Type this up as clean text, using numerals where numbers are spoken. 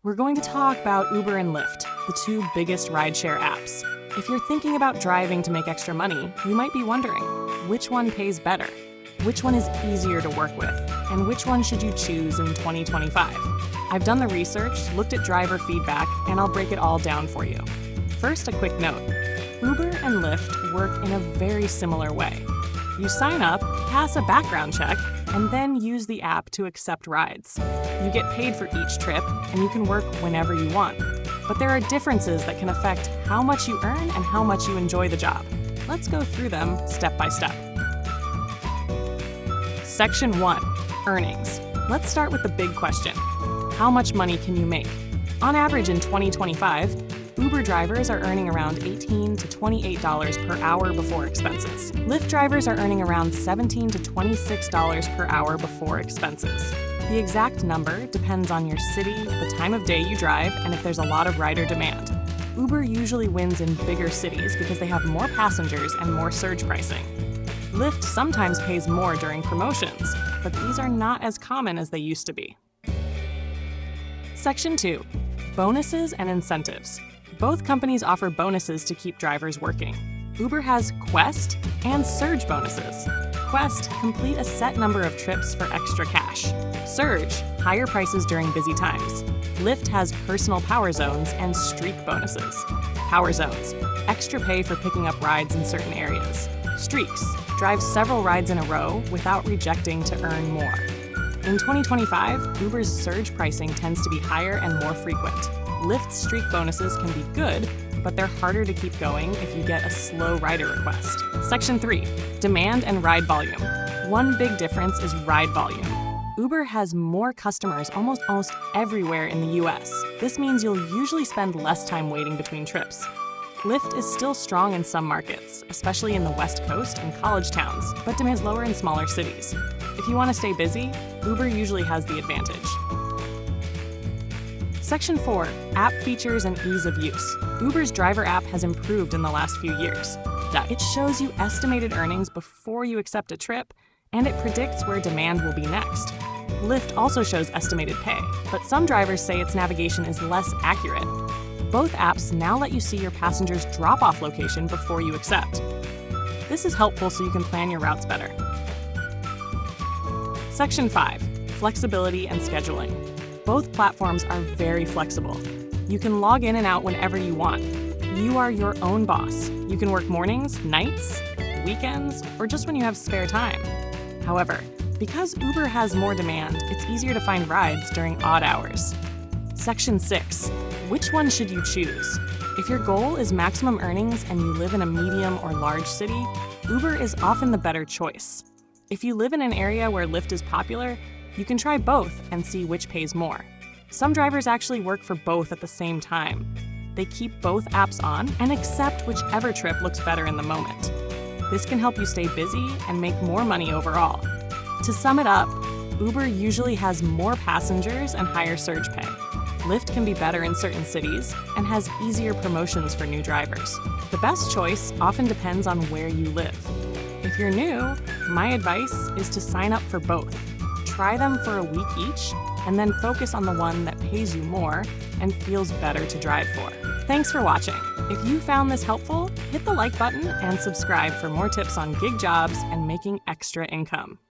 We're going to talk about Uber and Lyft, the two biggest rideshare apps. If you're thinking about driving to make extra money, you might be wondering, which one pays better? Which one is easier to work with? And which one should you choose in 2025? I've done the research, looked at driver feedback, and I'll break it all down for you. First, a quick note. Uber and Lyft work in a very similar way. You sign up, pass a background check, and then use the app to accept rides. You get paid for each trip, and you can work whenever you want. But there are differences that can affect how much you earn and how much you enjoy the job. Let's go through them step by step. Section 1. Earnings. Let's start with the big question. How much money can you make? On average in 2025, Uber drivers are earning around $18 to $28 per hour before expenses. Lyft drivers are earning around $17 to $26 per hour before expenses. The exact number depends on your city, the time of day you drive, and if there's a lot of rider demand. Uber usually wins in bigger cities because they have more passengers and more surge pricing. Lyft sometimes pays more during promotions, but these are not as common as they used to be. Section 2. Bonuses and incentives. Both companies offer bonuses to keep drivers working. Uber has Quest and Surge bonuses. Quest, complete a set number of trips for extra cash. Surge, higher prices during busy times. Lyft has personal power zones and streak bonuses. Power zones, extra pay for picking up rides in certain areas. Streaks, drive several rides in a row without rejecting to earn more. In 2025, Uber's surge pricing tends to be higher and more frequent. Lyft's streak bonuses can be good, but they're harder to keep going if you get a slow rider request. Section 3. Demand and ride volume. One big difference is ride volume. Uber has more customers almost everywhere in the US. This means you'll usually spend less time waiting between trips. Lyft is still strong in some markets, especially in the West Coast and college towns, but demands lower in smaller cities. If you want to stay busy, Uber usually has the advantage. Section 4. App features and ease of use. Uber's driver app has improved in the last few years. It shows you estimated earnings before you accept a trip, and it predicts where demand will be next. Lyft also shows estimated pay, but some drivers say its navigation is less accurate. Both apps now let you see your passenger's drop-off location before you accept. This is helpful so you can plan your routes better. Section 5. Flexibility and scheduling. Both platforms are very flexible. You can log in and out whenever you want. You are your own boss. You can work mornings, nights, weekends, or just when you have spare time. However, because Uber has more demand, it's easier to find rides during odd hours. Section 6. Which one should you choose? If your goal is maximum earnings and you live in a medium or large city, Uber is often the better choice. If you live in an area where Lyft is popular, you can try both and see which pays more. Some drivers actually work for both at the same time. They keep both apps on and accept whichever trip looks better in the moment. This can help you stay busy and make more money overall. To sum it up, Uber usually has more passengers and higher surge pay. Lyft can be better in certain cities and has easier promotions for new drivers. The best choice often depends on where you live. If you're new, my advice is to sign up for both. Try them for a week each, and then focus on the one that pays you more and feels better to drive for. Thanks for watching. If you found this helpful, hit the like button and subscribe for more tips on gig jobs and making extra income.